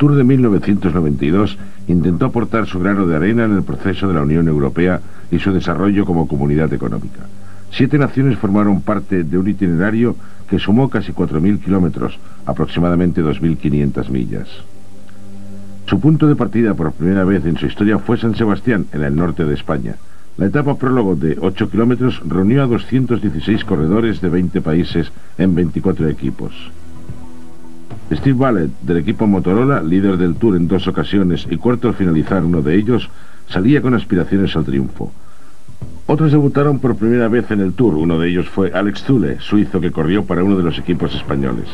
Tour de 1992 intentó aportar su grano de arena en el proceso de la Unión Europea y su desarrollo como comunidad económica. 7 naciones formaron parte de un itinerario que sumó casi 4.000 kilómetros, aproximadamente 2.500 millas. Su punto de partida por primera vez en su historia fue San Sebastián, en el norte de España. La etapa prólogo de 8 kilómetros reunió a 216 corredores de 20 países en 24 equipos. Steve Ballett, del equipo Motorola, líder del Tour en 2 ocasiones y cuarto al finalizar uno de ellos, salía con aspiraciones al triunfo. Otros debutaron por primera vez en el Tour. Uno de ellos fue Alex Zülle, suizo que corrió para uno de los equipos españoles.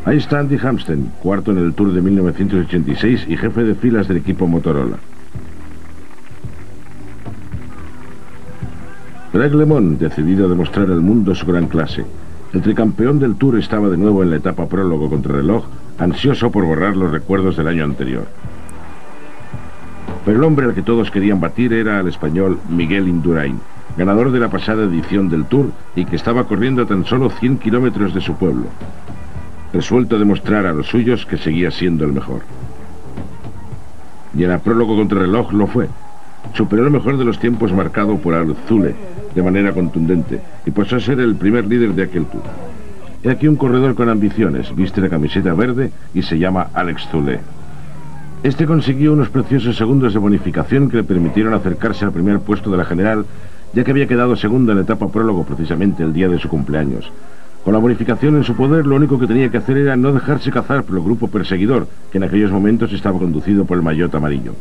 Ahí está Andy Hampsten, cuarto en el Tour de 1986 y jefe de filas del equipo Motorola. Greg LeMond, decidido a demostrar al mundo su gran clase. El tricampeón del Tour estaba de nuevo en la etapa prólogo contrarreloj, ansioso por borrar los recuerdos del año anterior. Pero el hombre al que todos querían batir era el español Miguel Indurain, ganador de la pasada edición del Tour y que estaba corriendo a tan solo 100 kilómetros de su pueblo, resuelto a demostrar a los suyos que seguía siendo el mejor. Y en el prólogo contrarreloj lo fue. Superó el mejor de los tiempos marcado por Alex Zülle de manera contundente y pasó a ser el primer líder de aquel Tour. He aquí un corredor con ambiciones, viste la camiseta verde y se llama Alex Zülle. Este consiguió unos preciosos segundos de bonificación que le permitieron acercarse al primer puesto de la general, ya que había quedado segundo en la etapa prólogo precisamente el día de su cumpleaños. Con la bonificación en su poder, lo único que tenía que hacer era no dejarse cazar por el grupo perseguidor, que en aquellos momentos estaba conducido por el maillot amarillo.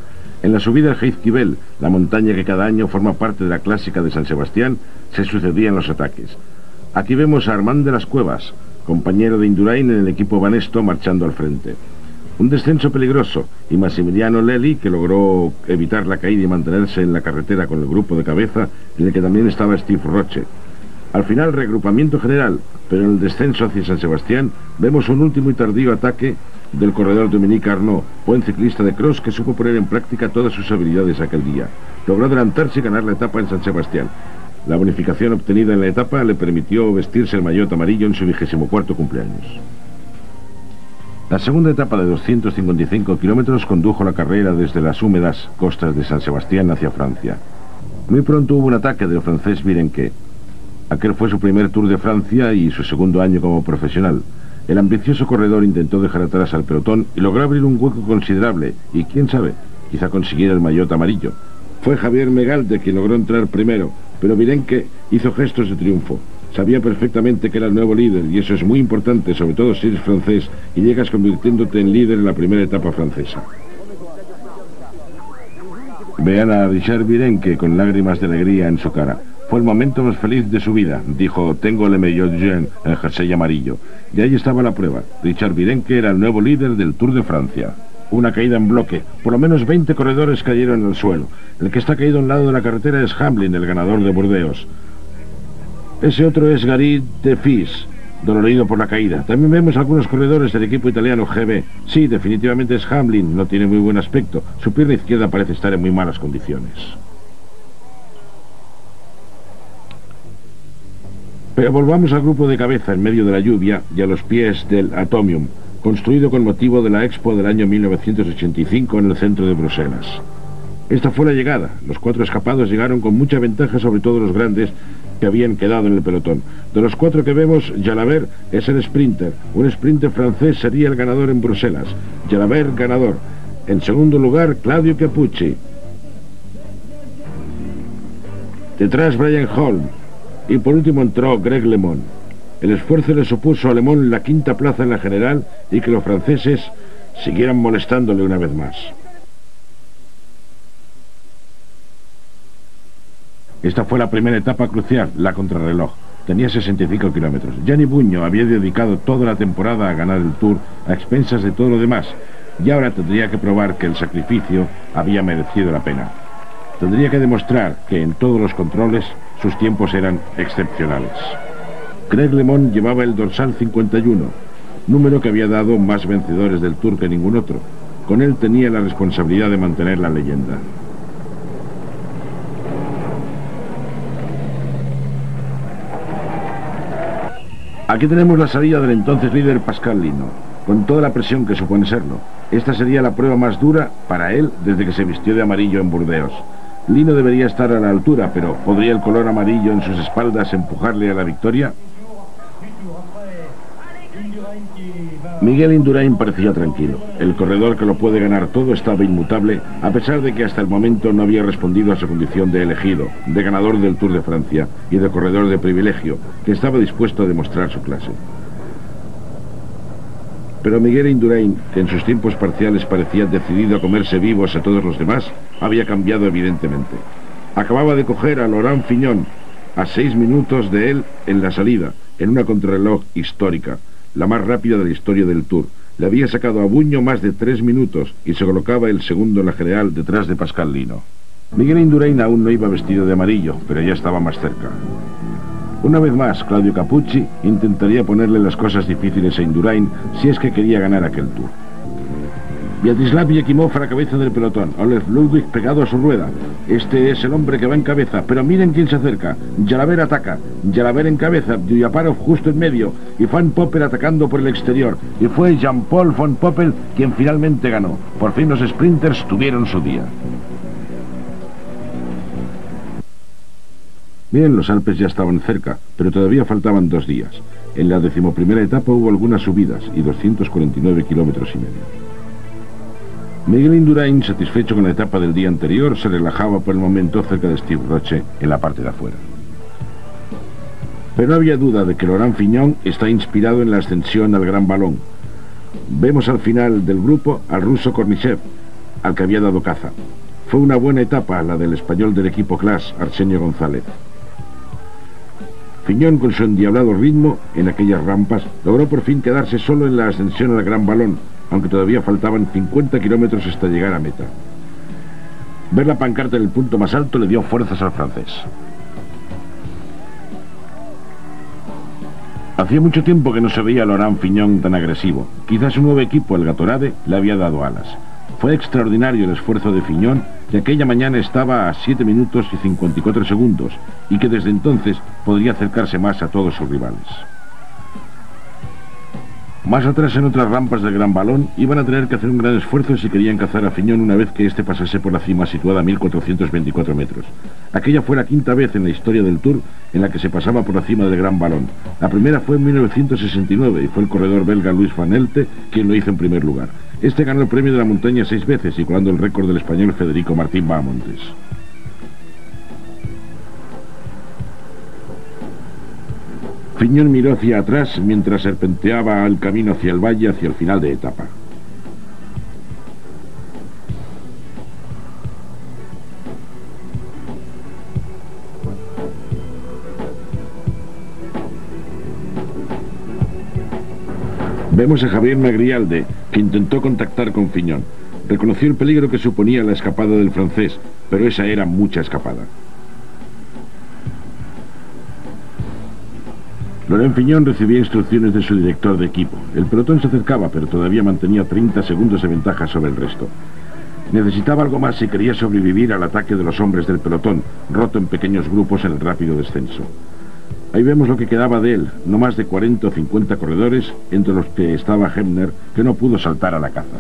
En la subida al Heizkibel, la montaña que cada año forma parte de la clásica de San Sebastián, se sucedían los ataques. Aquí vemos a Armand de las Cuevas, compañero de Indurain en el equipo Banesto, marchando al frente. Un descenso peligroso, y Massimiliano Lely, que logró evitar la caída y mantenerse en la carretera con el grupo de cabeza, en el que también estaba Steve Roche. Al final, reagrupamiento general, pero en el descenso hacia San Sebastián, vemos un último y tardío ataque del corredor Dominique Arnaud, buen ciclista de cross que supo poner en práctica todas sus habilidades aquel día. Logró adelantarse y ganar la etapa en San Sebastián. La bonificación obtenida en la etapa le permitió vestirse el maillot amarillo en su 24º cumpleaños. La segunda etapa de 255 kilómetros condujo la carrera desde las húmedas costas de San Sebastián hacia Francia. Muy pronto hubo un ataque del francés Virenque. Aquel fue su primer Tour de Francia y su segundo año como profesional. El ambicioso corredor intentó dejar atrás al pelotón y logró abrir un hueco considerable y, quién sabe, quizá consiguiera el maillot amarillo. Fue Javier Megalde quien logró entrar primero, pero Virenque hizo gestos de triunfo. Sabía perfectamente que era el nuevo líder y eso es muy importante, sobre todo si eres francés y llegas convirtiéndote en líder en la primera etapa francesa. Vean a Richard Virenque con lágrimas de alegría en su cara. Fue el momento más feliz de su vida, dijo, tengo le maillot jaune, el jersey amarillo. Y ahí estaba la prueba. Richard Virenque era el nuevo líder del Tour de Francia. Una caída en bloque. Por lo menos 20 corredores cayeron en el suelo. El que está caído al lado de la carretera es Hamlin, el ganador de Burdeos. Ese otro es Gary de Fis, dolorido por la caída. También vemos algunos corredores del equipo italiano GB. Sí, definitivamente es Hamlin, no tiene muy buen aspecto. Su pierna izquierda parece estar en muy malas condiciones. Pero volvamos al grupo de cabeza en medio de la lluvia y a los pies del Atomium, construido con motivo de la Expo del año 1985 en el centro de Bruselas. Esta fue la llegada. Los 4 escapados llegaron con mucha ventaja sobre todos los grandes que habían quedado en el pelotón. De los 4 que vemos, Jalabert es el sprinter. Un sprinter francés sería el ganador en Bruselas. Jalabert ganador. En segundo lugar, Claudio Capucci. Detrás, Brian Holm. Y por último entró Greg LeMond. El esfuerzo le supuso a LeMond la 5ª plaza en la general y que los franceses siguieran molestándole una vez más. Esta fue la primera etapa crucial, la contrarreloj. Tenía 65 kilómetros. Gianni Bugno había dedicado toda la temporada a ganar el Tour a expensas de todo lo demás y ahora tendría que probar que el sacrificio había merecido la pena. Tendría que demostrar que en todos los controles sus tiempos eran excepcionales. Greg LeMond llevaba el dorsal 51, número que había dado más vencedores del Tour que ningún otro. Con él tenía la responsabilidad de mantener la leyenda. Aquí tenemos la salida del entonces líder Pascal Lino, con toda la presión que supone serlo. Esta sería la prueba más dura para él desde que se vistió de amarillo en Burdeos. Lino debería estar a la altura, pero ¿podría el color amarillo en sus espaldas empujarle a la victoria? Miguel Indurain parecía tranquilo. El corredor que lo puede ganar todo estaba inmutable, a pesar de que hasta el momento no había respondido a su condición de elegido, de ganador del Tour de Francia y de corredor de privilegio, que estaba dispuesto a demostrar su clase. Pero Miguel Indurain, que en sus tiempos parciales parecía decidido a comerse vivos a todos los demás, había cambiado evidentemente. Acababa de coger a Laurent Fignon, a 6 minutos de él en la salida, en una contrarreloj histórica, la más rápida de la historia del Tour. Le había sacado a Buño más de 3 minutos y se colocaba el segundo en la general detrás de Pascal Lino. Miguel Indurain aún no iba vestido de amarillo, pero ya estaba más cerca. Una vez más, Claudio Capucci intentaría ponerle las cosas difíciles a Indurain si es que quería ganar aquel Tour. Vladislav Yakimov a la cabeza del pelotón, Olaf Ludwig pegado a su rueda. Este es el hombre que va en cabeza, pero miren quién se acerca. Jalaber ataca, Jalaber en cabeza, Dyaparov justo en medio, y Van Poppel atacando por el exterior. Y fue Jean-Paul Van Poppel quien finalmente ganó. Por fin los sprinters tuvieron su día. Bien, los Alpes ya estaban cerca, pero todavía faltaban 2 días. En la 11ª etapa hubo algunas subidas y 249 kilómetros y medio. Miguel Indurain, satisfecho con la etapa del día anterior, se relajaba por el momento cerca de Steve Roche en la parte de afuera. Pero no había duda de que Laurent Fignon está inspirado en la ascensión al Gran Balón. Vemos al final del grupo al ruso Kornichev, al que había dado caza. Fue una buena etapa la del español del equipo Class, Arsenio González. Fignon, con su endiablado ritmo en aquellas rampas, logró por fin quedarse solo en la ascensión al Gran Balón, aunque todavía faltaban 50 kilómetros hasta llegar a meta. Ver la pancarta en el punto más alto le dio fuerzas al francés. Hacía mucho tiempo que no se veía a Laurent Fignon tan agresivo. Quizás un nuevo equipo, el Gatorade, le había dado alas. Fue extraordinario el esfuerzo de Fignon, que aquella mañana estaba a 7 minutos y 54 segundos, y que desde entonces podría acercarse más a todos sus rivales. Más atrás, en otras rampas del Gran Balón, iban a tener que hacer un gran esfuerzo si querían cazar a Fignon una vez que éste pasase por la cima situada a 1424 metros. Aquella fue la 5ª vez en la historia del Tour en la que se pasaba por la cima del Gran Balón. La primera fue en 1969 y fue el corredor belga Luis Van Elte quien lo hizo en primer lugar. Este ganó el premio de la montaña 6 veces, igualando el récord del español Federico Martín Bahamontes. Fignon miró hacia atrás mientras serpenteaba el camino hacia el valle hacia el final de etapa. Vemos a Javier Magrialde, que intentó contactar con Fignon. Reconoció el peligro que suponía la escapada del francés, pero esa era mucha escapada. Laurent Fignon recibía instrucciones de su director de equipo. El pelotón se acercaba, pero todavía mantenía 30 segundos de ventaja sobre el resto. Necesitaba algo más si quería sobrevivir al ataque de los hombres del pelotón, roto en pequeños grupos en el rápido descenso. Ahí vemos lo que quedaba de él, no más de 40 o 50 corredores, entre los que estaba Hebner, que no pudo saltar a la caza.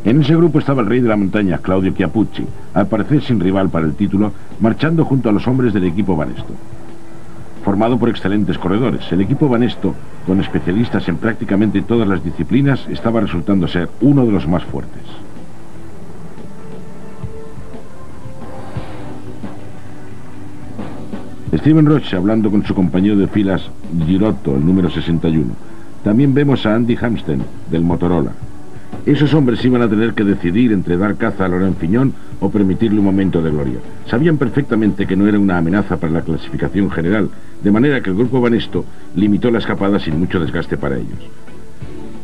En ese grupo estaba el rey de la montaña, Claudio Chiappucci, al parecer sin rival para el título, marchando junto a los hombres del equipo Banesto. Formado por excelentes corredores, el equipo Banesto, con especialistas en prácticamente todas las disciplinas, estaba resultando ser uno de los más fuertes. Steven Roche hablando con su compañero de filas Girotto, el número 61. También vemos a Andy Hamsten, del Motorola. Esos hombres iban a tener que decidir entre dar caza a Laurent Fignon o permitirle un momento de gloria. Sabían perfectamente que no era una amenaza para la clasificación general, de manera que el grupo Banesto limitó la escapada sin mucho desgaste para ellos.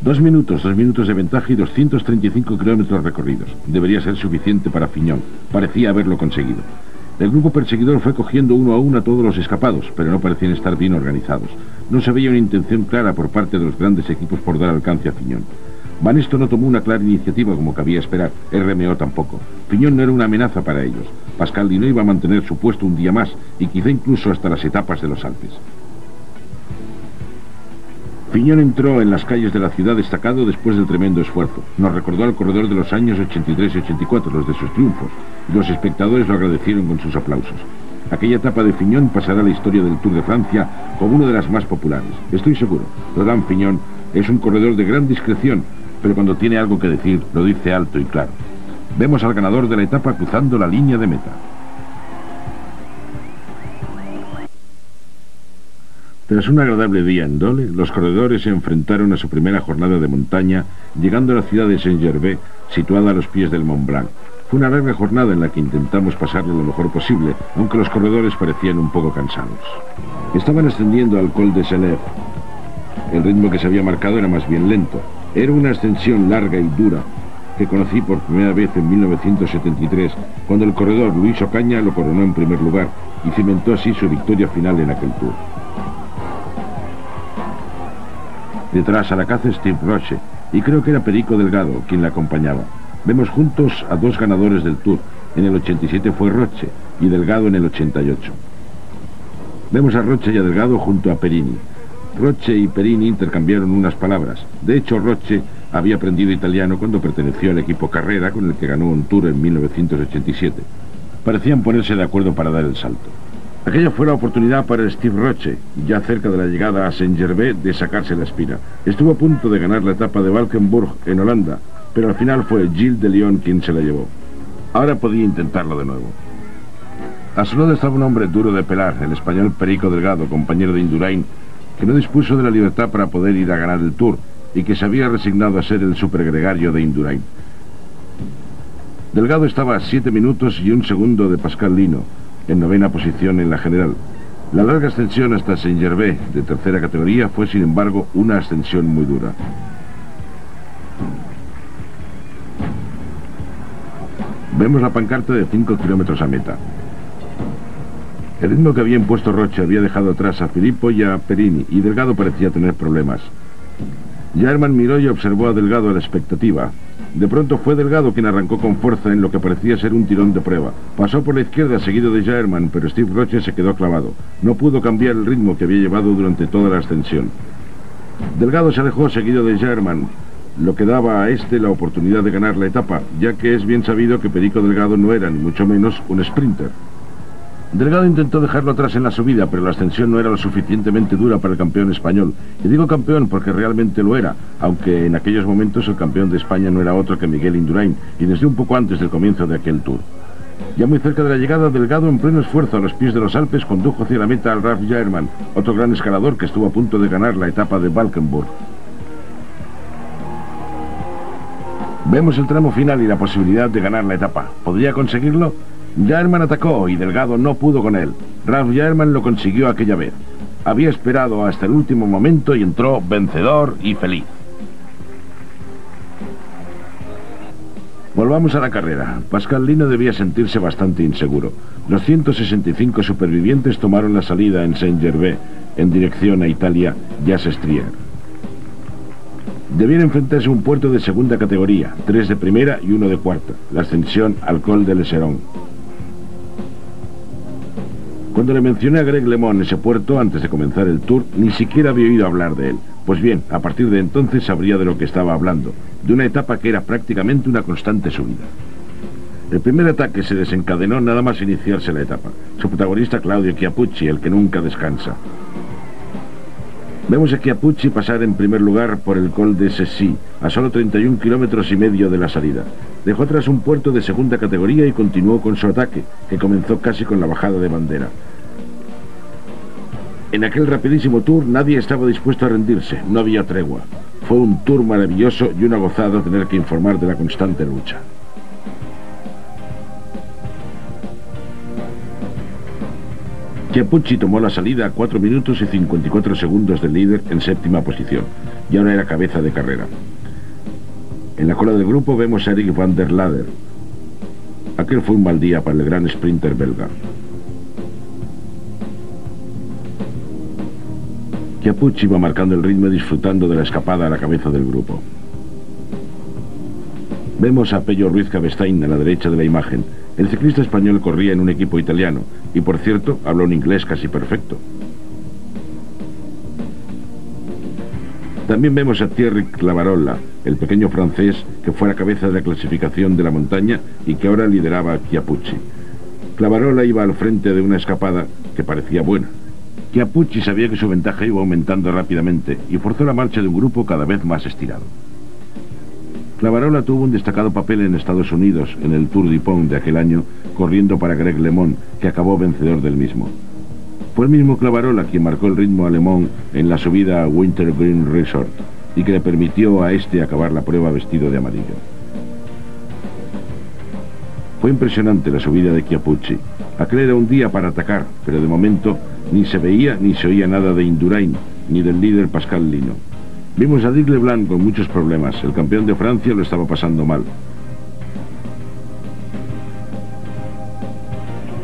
2 minutos de ventaja y 235 kilómetros recorridos. Debería ser suficiente para Fignon. Parecía haberlo conseguido. El grupo perseguidor fue cogiendo uno a uno a todos los escapados, pero no parecían estar bien organizados. No se veía una intención clara por parte de los grandes equipos por dar alcance a Fignon. Banesto no tomó una clara iniciativa como cabía esperar, RMO tampoco. Fignon no era una amenaza para ellos. Pascal Lino iba a mantener su puesto un día más y quizá incluso hasta las etapas de los Alpes. Fignon entró en las calles de la ciudad destacado después del tremendo esfuerzo. Nos recordó al corredor de los años 83 y 84, los de sus triunfos, y los espectadores lo agradecieron con sus aplausos. Aquella etapa de Fignon pasará a la historia del Tour de Francia como una de las más populares. Estoy seguro, Laurent Fignon es un corredor de gran discreción, pero cuando tiene algo que decir, lo dice alto y claro. Vemos al ganador de la etapa cruzando la línea de meta. Tras un agradable día en Dole, los corredores se enfrentaron a su primera jornada de montaña, llegando a la ciudad de Saint-Gervais, situada a los pies del Mont Blanc. Fue una larga jornada en la que intentamos pasarlo lo mejor posible, aunque los corredores parecían un poco cansados. Estaban ascendiendo al Col de Senef. El ritmo que se había marcado era más bien lento. Era una ascensión larga y dura, que conocí por primera vez en 1973, cuando el corredor Luis Ocaña lo coronó en primer lugar y cimentó así su victoria final en aquel Tour. Detrás a la caza Steve Roche, y creo que era Perico Delgado quien la acompañaba. Vemos juntos a dos ganadores del Tour. En el 87 fue Roche y Delgado en el 88. Vemos a Roche y a Delgado junto a Perini. Roche y Perini intercambiaron unas palabras. De hecho, Roche había aprendido italiano cuando perteneció al equipo Carrera, con el que ganó un Tour en 1987. Parecían ponerse de acuerdo para dar el salto. Aquella fue la oportunidad para Steve Roche, ya cerca de la llegada a Saint-Gervais, de sacarse la espina. Estuvo a punto de ganar la etapa de Valkenburg en Holanda, pero al final fue Gilles de Lyon quien se la llevó. Ahora podía intentarlo de nuevo. A su lado estaba un hombre duro de pelar, el español Perico Delgado, compañero de Indurain, que no dispuso de la libertad para poder ir a ganar el Tour y que se había resignado a ser el supergregario de Indurain. Delgado estaba a 7 minutos y 1 segundo de Pascal Lino, en 9ª posición en la general. La larga ascensión hasta Saint-Gervais, de tercera categoría, fue sin embargo una ascensión muy dura. Vemos la pancarta de 5 kilómetros a meta. El ritmo que había impuesto Roche había dejado atrás a Filippo y a Perini, y Delgado parecía tener problemas. Jaerman miró y observó a Delgado a la expectativa. De pronto fue Delgado quien arrancó con fuerza en lo que parecía ser un tirón de prueba. Pasó por la izquierda seguido de Jaerman, pero Steve Roche se quedó clavado. No pudo cambiar el ritmo que había llevado durante toda la ascensión. Delgado se alejó seguido de Jaerman, lo que daba a este la oportunidad de ganar la etapa, ya que es bien sabido que Perico Delgado no era, ni mucho menos, un sprinter. Delgado intentó dejarlo atrás en la subida, pero la ascensión no era lo suficientemente dura para el campeón español. Y digo campeón porque realmente lo era, aunque en aquellos momentos el campeón de España no era otro que Miguel Indurain, y desde un poco antes del comienzo de aquel Tour. Ya muy cerca de la llegada, Delgado, en pleno esfuerzo a los pies de los Alpes, condujo hacia la meta al Ralf Jaerman, otro gran escalador que estuvo a punto de ganar la etapa de Valkenburg. Vemos el tramo final y la posibilidad de ganar la etapa. ¿Podría conseguirlo? Jaerman atacó y Delgado no pudo con él. Ralf Jaerman lo consiguió aquella vez. Había esperado hasta el último momento y entró vencedor y feliz. Volvamos a la carrera. Pascal Lino debía sentirse bastante inseguro. Los 165 supervivientes tomaron la salida en Saint-Gervais, en dirección a Italia, Jazz-Strier. Debían enfrentarse a un puerto de segunda categoría, 3 de primera y 1 de cuarta, la ascensión al Col de l'Eseron. Cuando le mencioné a Greg LeMond ese puerto antes de comenzar el Tour, ni siquiera había oído hablar de él. Pues bien, a partir de entonces sabría de lo que estaba hablando, de una etapa que era prácticamente una constante subida. El primer ataque se desencadenó nada más iniciarse la etapa. Su protagonista, Claudio Chiappucci, el que nunca descansa. Vemos a Chiappucci pasar en primer lugar por el Col de Cessy, a solo 31 kilómetros y medio de la salida. Dejó atrás un puerto de segunda categoría y continuó con su ataque, que comenzó casi con la bajada de bandera. En aquel rapidísimo Tour nadie estaba dispuesto a rendirse, no había tregua. Fue un Tour maravilloso y una gozada tener que informar de la constante lucha. Chiappucci tomó la salida a 4 minutos y 54 segundos del líder en séptima posición, y ahora era cabeza de carrera. En la cola del grupo vemos a Eric van der Lader. Aquel fue un mal día para el gran sprinter belga. Chiappucci iba marcando el ritmo y disfrutando de la escapada a la cabeza del grupo. Vemos a Pello Ruiz Cabestein a la derecha de la imagen. El ciclista español corría en un equipo italiano y, por cierto, habló un inglés casi perfecto. También vemos a Thierry Clavarola, el pequeño francés que fue a la cabeza de la clasificación de la montaña y que ahora lideraba a Chiappucci. Clavarola iba al frente de una escapada que parecía buena. Chiappucci sabía que su ventaja iba aumentando rápidamente y forzó la marcha de un grupo cada vez más estirado. Clavarola tuvo un destacado papel en Estados Unidos en el Tour du Pont de aquel año, corriendo para Greg LeMond, que acabó vencedor del mismo. Fue el mismo Clavarola quien marcó el ritmo a LeMond en la subida a Wintergreen Resort y que le permitió a este acabar la prueba vestido de amarillo. Fue impresionante la subida de Chiappucci. Aquel era un día para atacar, pero de momento ni se veía ni se oía nada de Indurain, ni del líder Pascal Lino. Vimos a Dick Leblanc con muchos problemas. El campeón de Francia lo estaba pasando mal.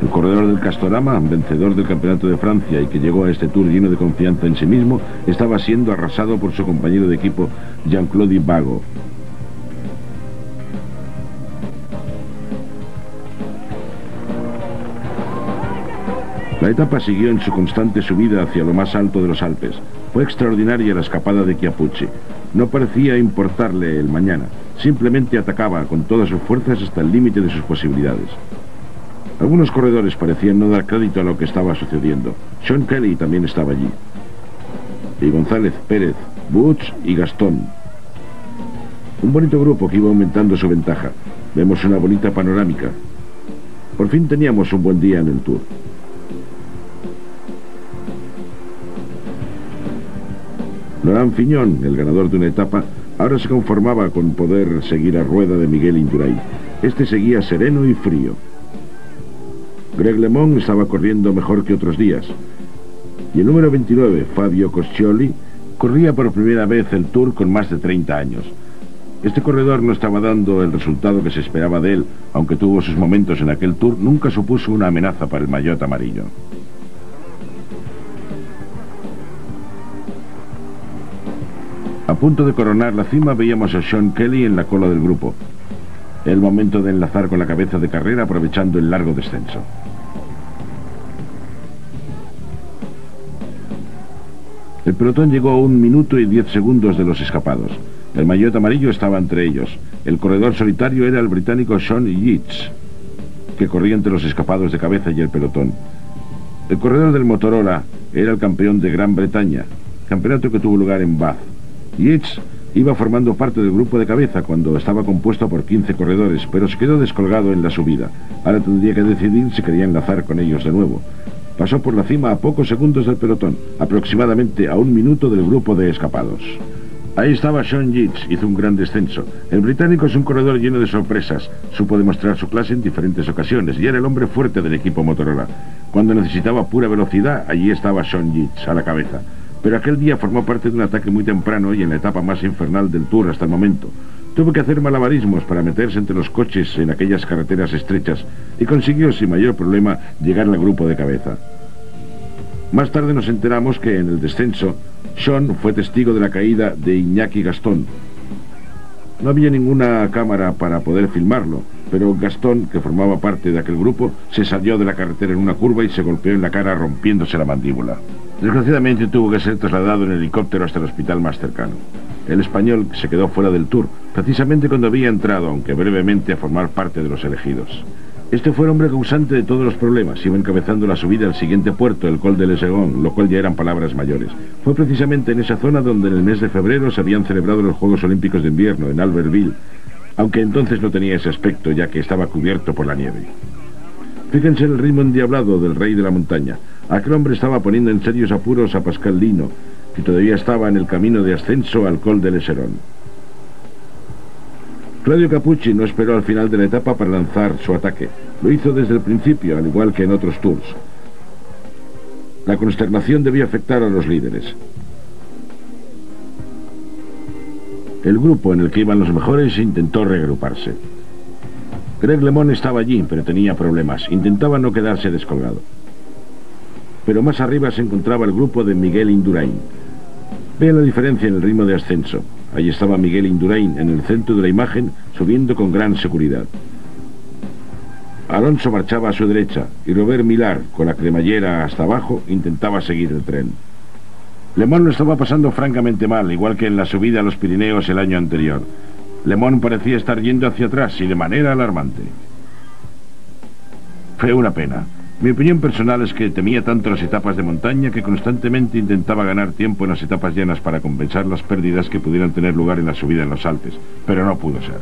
El corredor del Castorama, vencedor del campeonato de Francia y que llegó a este Tour lleno de confianza en sí mismo, estaba siendo arrasado por su compañero de equipo Jean-Claude Bago. La etapa siguió en su constante subida hacia lo más alto de los Alpes. Fue extraordinaria la escapada de Chiappucci. No parecía importarle el mañana. Simplemente atacaba con todas sus fuerzas hasta el límite de sus posibilidades. Algunos corredores parecían no dar crédito a lo que estaba sucediendo. Sean Kelly también estaba allí. Y González, Pérez, Butch y Gastón. Un bonito grupo que iba aumentando su ventaja. Vemos una bonita panorámica. Por fin teníamos un buen día en el Tour. Laurent Fignon, el ganador de una etapa, ahora se conformaba con poder seguir a rueda de Miguel Indurain. Este seguía sereno y frío. Greg LeMond estaba corriendo mejor que otros días. Y el número 29, Fabio Coscioli, corría por primera vez el Tour con más de 30 años. Este corredor no estaba dando el resultado que se esperaba de él, aunque tuvo sus momentos en aquel Tour, nunca supuso una amenaza para el maillot amarillo. A punto de coronar la cima veíamos a Sean Kelly en la cola del grupo. El momento de enlazar con la cabeza de carrera aprovechando el largo descenso. El pelotón llegó a 1 minuto y 10 segundos de los escapados. El maillot amarillo estaba entre ellos. El corredor solitario era el británico Sean Yates, que corría entre los escapados de cabeza y el pelotón. El corredor del Motorola era el campeón de Gran Bretaña, campeonato que tuvo lugar en Bath. Yates iba formando parte del grupo de cabeza cuando estaba compuesto por 15 corredores, pero se quedó descolgado en la subida. Ahora tendría que decidir si quería enlazar con ellos de nuevo. Pasó por la cima a pocos segundos del pelotón, aproximadamente a 1 minuto del grupo de escapados. Ahí estaba Sean Yates, hizo un gran descenso. El británico es un corredor lleno de sorpresas. Supo demostrar su clase en diferentes ocasiones y era el hombre fuerte del equipo Motorola. Cuando necesitaba pura velocidad, allí estaba Sean Yates, a la cabeza. Pero aquel día formó parte de un ataque muy temprano y en la etapa más infernal del Tour hasta el momento. Tuvo que hacer malabarismos para meterse entre los coches en aquellas carreteras estrechas y consiguió sin mayor problema llegar al grupo de cabeza. Más tarde nos enteramos que en el descenso, Sean fue testigo de la caída de Iñaki Gastón. No había ninguna cámara para poder filmarlo, pero Gastón, que formaba parte de aquel grupo, se salió de la carretera en una curva y se golpeó en la cara rompiéndose la mandíbula. Desgraciadamente tuvo que ser trasladado en helicóptero hasta el hospital más cercano. El español se quedó fuera del Tour, precisamente cuando había entrado, aunque brevemente, a formar parte de los elegidos. Este fue el hombre causante de todos los problemas. Iba encabezando la subida al siguiente puerto, el Col de Lesegón, lo cual ya eran palabras mayores. Fue precisamente en esa zona donde en el mes de febrero se habían celebrado los Juegos Olímpicos de Invierno, en Albertville, aunque entonces no tenía ese aspecto, ya que estaba cubierto por la nieve. Fíjense en el ritmo endiablado del rey de la montaña. Aquel hombre estaba poniendo en serios apuros a Pascal Lino, que todavía estaba en el camino de ascenso al Col de Leserón. Claudio Cappucci no esperó al final de la etapa para lanzar su ataque. Lo hizo desde el principio, al igual que en otros tours. La consternación debía afectar a los líderes. El grupo en el que iban los mejores intentó reagruparse. Greg LeMond estaba allí, pero tenía problemas. Intentaba no quedarse descolgado. Pero más arriba se encontraba el grupo de Miguel Indurain. Vean la diferencia en el ritmo de ascenso. Ahí estaba Miguel Indurain en el centro de la imagen, subiendo con gran seguridad. Alonso marchaba a su derecha y Robert Millar, con la cremallera hasta abajo, intentaba seguir el tren. Le Mans lo estaba pasando francamente mal, igual que en la subida a los Pirineos el año anterior. Le Mans parecía estar yendo hacia atrás y de manera alarmante. Fue una pena. Mi opinión personal es que temía tanto las etapas de montaña que constantemente intentaba ganar tiempo en las etapas llanas para compensar las pérdidas que pudieran tener lugar en la subida en los Alpes, pero no pudo ser.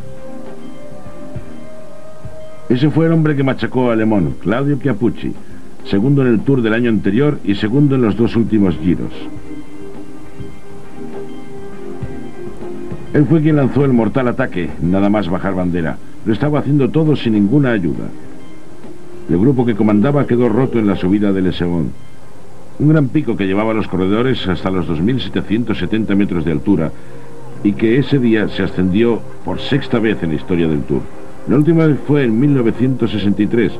Ese fue el hombre que machacó a Le Mans, Claudio Chiappucci, segundo en el Tour del año anterior y segundo en los dos últimos giros. Él fue quien lanzó el mortal ataque, nada más bajar bandera. Lo estaba haciendo todo sin ninguna ayuda. El grupo que comandaba quedó roto en la subida del Eseón, un gran pico que llevaba a los corredores hasta los 2.770 metros de altura y que ese día se ascendió por sexta vez en la historia del Tour. La última vez fue en 1963,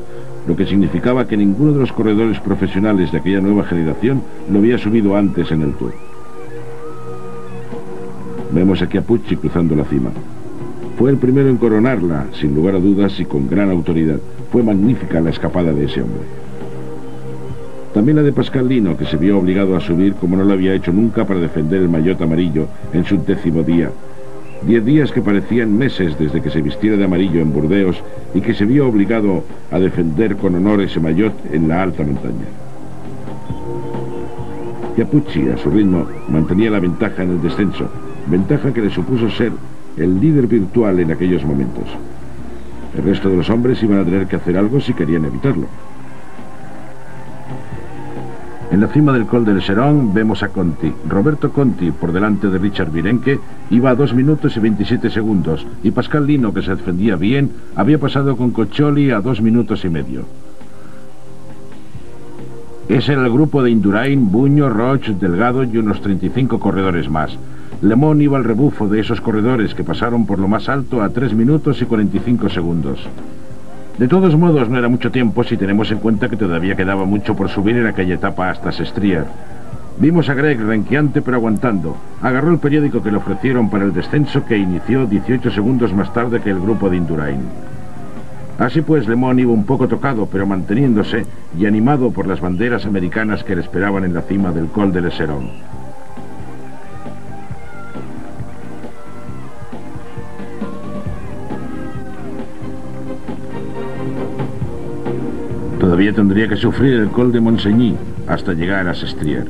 lo que significaba que ninguno de los corredores profesionales de aquella nueva generación lo había subido antes en el Tour. Vemos a Chiappucci cruzando la cima. Fue el primero en coronarla, sin lugar a dudas y con gran autoridad. Fue magnífica la escapada de ese hombre. También la de Pascal Lino, que se vio obligado a subir como no lo había hecho nunca para defender el maillot amarillo en su 10º día. 10 días que parecían meses desde que se vistiera de amarillo en Burdeos y que se vio obligado a defender con honor ese maillot en la alta montaña. Chiappucci, a su ritmo, mantenía la ventaja en el descenso, ventaja que le supuso ser el líder virtual en aquellos momentos. El resto de los hombres iban a tener que hacer algo si querían evitarlo. En la cima del Col del Serón vemos a Conti. Roberto Conti, por delante de Richard Virenque, iba a 2 minutos y 27 segundos, y Pascal Lino, que se defendía bien, había pasado con Coccioli a 2 minutos y medio. Ese era el grupo de Indurain, Buño, Roche, Delgado y unos 35 corredores más. Le Mans iba al rebufo de esos corredores que pasaron por lo más alto a 3 minutos y 45 segundos. De todos modos, no era mucho tiempo si tenemos en cuenta que todavía quedaba mucho por subir en aquella etapa hasta Sestriere. Vimos a Greg renqueante pero aguantando. Agarró el periódico que le ofrecieron para el descenso, que inició 18 segundos más tarde que el grupo de Indurain. Así pues, Le Mans iba un poco tocado, pero manteniéndose y animado por las banderas americanas que le esperaban en la cima del Col de l'Eseron. Todavía tendría que sufrir el Col de Montseny hasta llegar a Sestriere.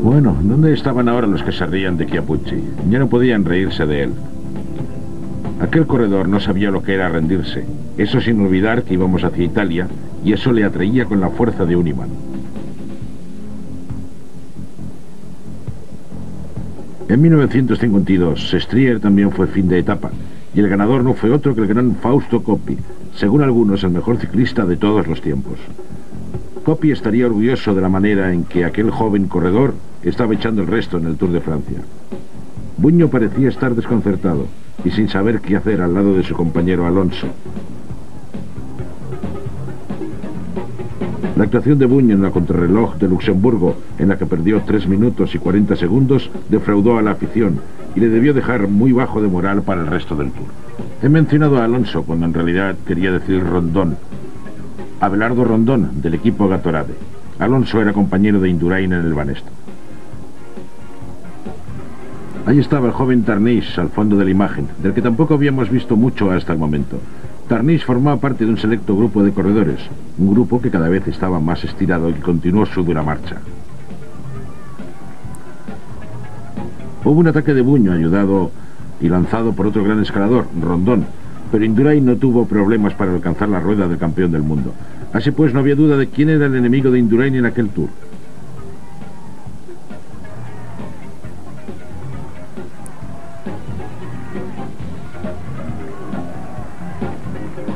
Bueno, ¿dónde estaban ahora los que se reían de Chiappucci? Ya no podían reírse de él. Aquel corredor no sabía lo que era rendirse, eso sin olvidar que íbamos hacia Italia, y eso le atraía con la fuerza de un imán. En 1952, Sestriere también fue fin de etapa, y el ganador no fue otro que el gran Fausto Coppi, según algunos el mejor ciclista de todos los tiempos. Coppi estaría orgulloso de la manera en que aquel joven corredor estaba echando el resto en el Tour de Francia. Buño parecía estar desconcertado y sin saber qué hacer al lado de su compañero Alonso. La actuación de Buño en la contrarreloj de Luxemburgo, en la que perdió 3 minutos y 40 segundos, defraudó a la afición y le debió dejar muy bajo de moral para el resto del Tour. He mencionado a Alonso cuando en realidad quería decir Rondón. Abelardo Rondón, del equipo Gatorade. Alonso era compañero de Indurain en el Banesto. Ahí estaba el joven Tarnish al fondo de la imagen, del que tampoco habíamos visto mucho hasta el momento. Tarnish formaba parte de un selecto grupo de corredores, un grupo que cada vez estaba más estirado y continuó su dura marcha. Hubo un ataque de Buño ayudado y lanzado por otro gran escalador, Rondón, pero Indurain no tuvo problemas para alcanzar la rueda del campeón del mundo. Así pues, no había duda de quién era el enemigo de Indurain en aquel Tour.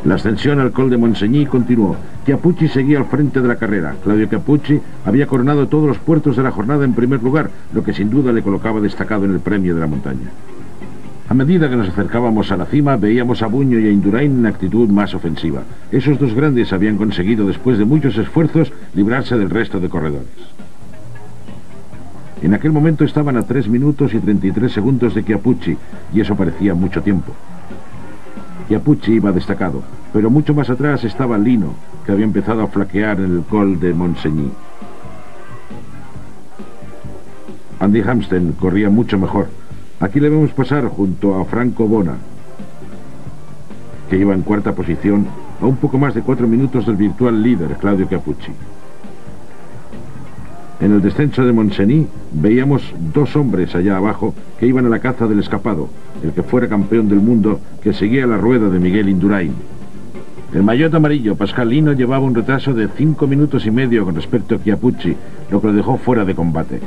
La ascensión al Col de Montseny continuó. Chiappucci seguía al frente de la carrera. Claudio Chiappucci había coronado todos los puertos de la jornada en primer lugar, lo que sin duda le colocaba destacado en el premio de la montaña. A medida que nos acercábamos a la cima, veíamos a Buño y a Indurain en actitud más ofensiva. Esos dos grandes habían conseguido, después de muchos esfuerzos, librarse del resto de corredores. En aquel momento estaban a 3 minutos y 33 segundos de Chiappucci, y eso parecía mucho tiempo. Chiappucci iba destacado, pero mucho más atrás estaba Lino, que había empezado a flaquear en el Col de Montseny. Andy Hampsten corría mucho mejor. Aquí le vemos pasar junto a Franco Bona, que iba en cuarta posición, a un poco más de 4 minutos del virtual líder, Claudio Chiappucci. En el descenso de Montseny veíamos 2 hombres allá abajo que iban a la caza del escapado, el que fuera campeón del mundo, que seguía la rueda de Miguel Indurain. El maillot amarillo, Pascal Lino, llevaba un retraso de 5 minutos y medio con respecto a Chiappucci, lo que lo dejó fuera de combate.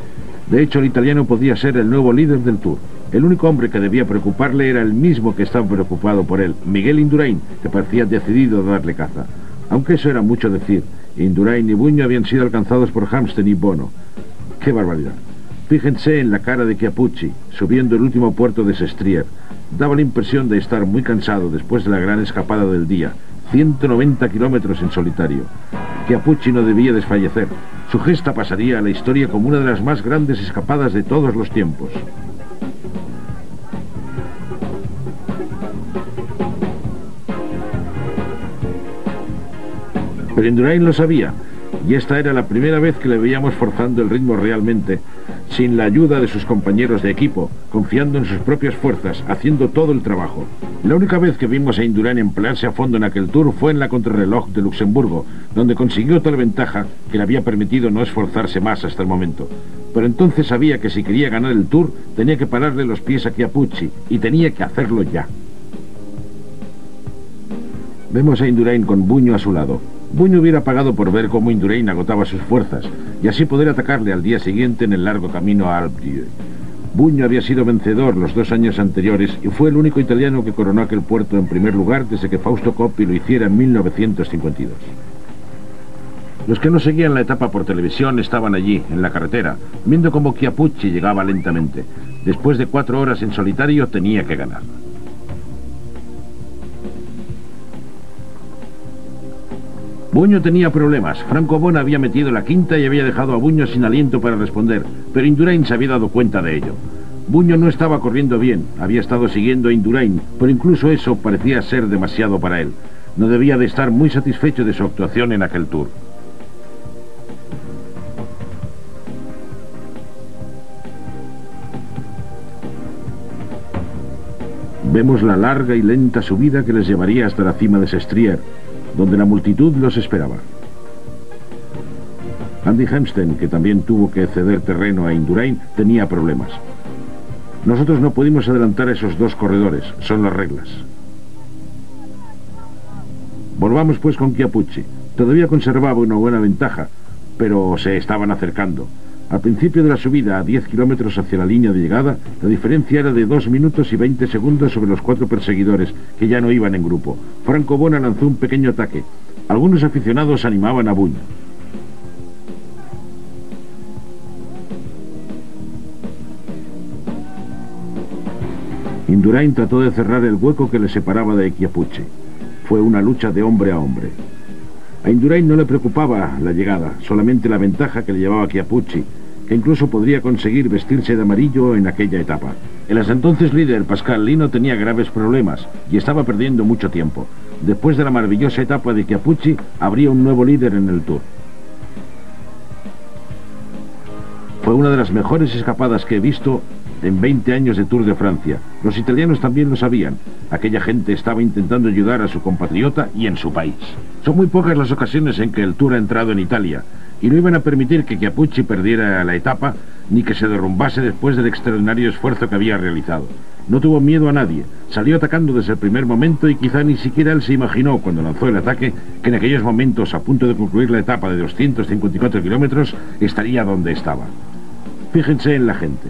De hecho, el italiano podía ser el nuevo líder del Tour. El único hombre que debía preocuparle era el mismo que estaba preocupado por él, Miguel Indurain, que parecía decidido a darle caza. Aunque eso era mucho decir. Indurain y Buño habían sido alcanzados por Hampsten y Bono. ¡Qué barbaridad! Fíjense en la cara de Chiappucci, subiendo el último puerto de Sestriere. Daba la impresión de estar muy cansado después de la gran escapada del día. 190 kilómetros en solitario. Chiappucci no debía desfallecer. Su gesta pasaría a la historia como una de las más grandes escapadas de todos los tiempos. Pero Indurain lo sabía, y esta era la primera vez que le veíamos forzando el ritmo realmente, sin la ayuda de sus compañeros de equipo, confiando en sus propias fuerzas, haciendo todo el trabajo. La única vez que vimos a Indurain emplearse a fondo en aquel Tour fue en la contrarreloj de Luxemburgo, donde consiguió tal ventaja que le había permitido no esforzarse más hasta el momento. Pero entonces sabía que si quería ganar el Tour, tenía que pararle los pies a Chiappucci, y tenía que hacerlo ya. Vemos a Indurain con Buño a su lado. Buño hubiera pagado por ver cómo Indurain agotaba sus fuerzas y así poder atacarle al día siguiente en el largo camino a Alpes. Buño había sido vencedor los 2 años anteriores y fue el único italiano que coronó aquel puerto en primer lugar desde que Fausto Coppi lo hiciera en 1952. Los que no seguían la etapa por televisión estaban allí, en la carretera, viendo cómo Chiappucci llegaba lentamente. Después de 4 horas en solitario tenía que ganar. Buño tenía problemas. Franco Bona había metido la quinta y había dejado a Buño sin aliento para responder, pero Indurain se había dado cuenta de ello. Buño no estaba corriendo bien, había estado siguiendo a Indurain, pero incluso eso parecía ser demasiado para él. No debía de estar muy satisfecho de su actuación en aquel Tour. Vemos la larga y lenta subida que les llevaría hasta la cima de Sestriere, donde la multitud los esperaba. Andy Hampsten, que también tuvo que ceder terreno a Indurain, tenía problemas. Nosotros no pudimos adelantar a esos 2 corredores, son las reglas. Volvamos pues con Chiappucci. Todavía conservaba una buena ventaja, pero se estaban acercando. Al principio de la subida, a 10 kilómetros hacia la línea de llegada, la diferencia era de 2 minutos y 20 segundos sobre los 4 perseguidores, que ya no iban en grupo. Franco Bona lanzó un pequeño ataque. Algunos aficionados animaban a Buño. Indurain trató de cerrar el hueco que le separaba de Chiappucci. Fue una lucha de hombre a hombre. A Indurain no le preocupaba la llegada, solamente la ventaja que le llevaba Chiappucci, que incluso podría conseguir vestirse de amarillo en aquella etapa. El hasta entonces líder Pascal Lino tenía graves problemas y estaba perdiendo mucho tiempo. Después de la maravillosa etapa de Chiappucci, habría un nuevo líder en el Tour. Fue una de las mejores escapadas que he visto en 20 años de Tour de Francia. Los italianos también lo sabían. Aquella gente estaba intentando ayudar a su compatriota y en su país. Son muy pocas las ocasiones en que el Tour ha entrado en Italia, y no iban a permitir que Chiappucci perdiera la etapa, ni que se derrumbase después del extraordinario esfuerzo que había realizado. No tuvo miedo a nadie, salió atacando desde el primer momento y quizá ni siquiera él se imaginó cuando lanzó el ataque que en aquellos momentos, a punto de concluir la etapa de 254 kilómetros, estaría donde estaba. Fíjense en la gente.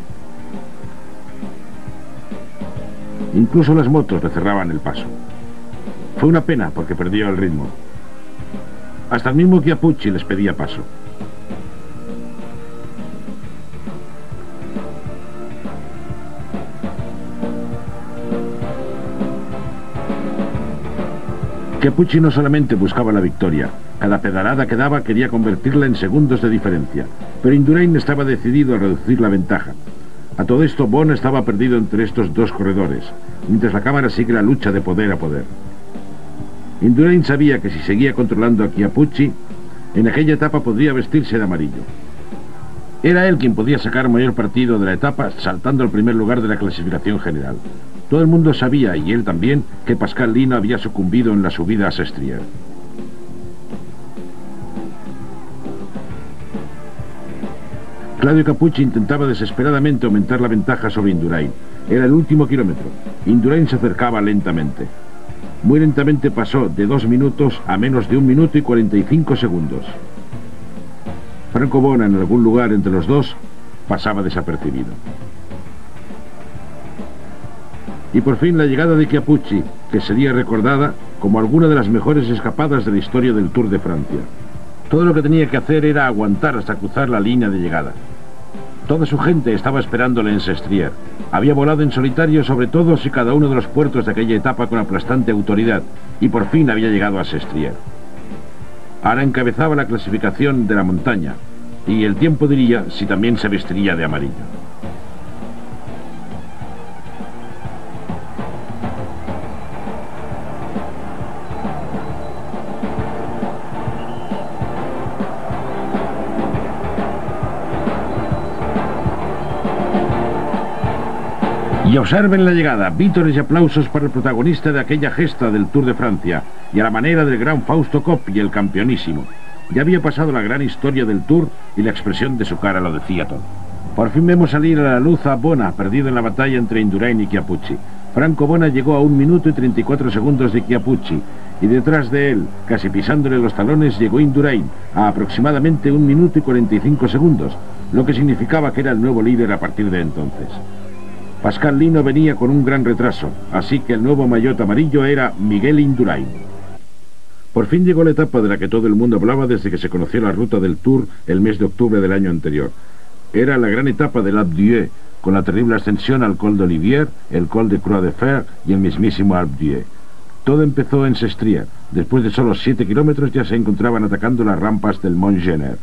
Incluso las motos le cerraban el paso. Fue una pena porque perdió el ritmo. Hasta el mismo Chiappucci les pedía paso. Chiappucci no solamente buscaba la victoria, cada pedalada que daba quería convertirla en segundos de diferencia, pero Indurain estaba decidido a reducir la ventaja. A todo esto, Bona estaba perdido entre estos dos corredores, mientras la cámara sigue la lucha de poder a poder. Indurain sabía que si seguía controlando a Chiappucci, en aquella etapa podría vestirse de amarillo. Era él quien podía sacar mayor partido de la etapa, saltando al primer lugar de la clasificación general. Todo el mundo sabía, y él también, que Pascal Lino había sucumbido en la subida a Sestriere. Claudio Cappucci intentaba desesperadamente aumentar la ventaja sobre Indurain. Era el último kilómetro. Indurain se acercaba lentamente. Muy lentamente pasó de 2 minutos a menos de 1 minuto y 45 segundos. Franco Bona, en algún lugar entre los dos, pasaba desapercibido. Y por fin la llegada de Chiappucci, que sería recordada como alguna de las mejores escapadas de la historia del Tour de Francia. Todo lo que tenía que hacer era aguantar hasta cruzar la línea de llegada. Toda su gente estaba esperándole en Sestriere. Había volado en solitario sobre todos y cada uno de los puertos de aquella etapa con aplastante autoridad, y por fin había llegado a Sestriere. Ahora encabezaba la clasificación de la montaña, y el tiempo diría si también se vestiría de amarillo. Y observen la llegada, vítores y aplausos para el protagonista de aquella gesta del Tour de Francia, y a la manera del gran Fausto Coppi, el campeonísimo. Ya había pasado la gran historia del Tour y la expresión de su cara lo decía todo. Por fin vemos salir a la luz a Bona, perdido en la batalla entre Indurain y Chiappucci. Franco Bona llegó a 1 minuto y 34 segundos de Chiappucci, y detrás de él, casi pisándole los talones, llegó Indurain a aproximadamente 1 minuto y 45 segundos, lo que significaba que era el nuevo líder a partir de entonces. Pascal Lino venía con un gran retraso, así que el nuevo maillot amarillo era Miguel Indurain. Por fin llegó la etapa de la que todo el mundo hablaba desde que se conoció la ruta del Tour el mes de octubre del año anterior. Era la gran etapa del Alpe d'Huez, con la terrible ascensión al Col d'Olivier, el Col de Croix de Fer y el mismísimo Alpe d'Huez. Todo empezó en Sestriere. Después de solo 7 kilómetros ya se encontraban atacando las rampas del Mont Gener.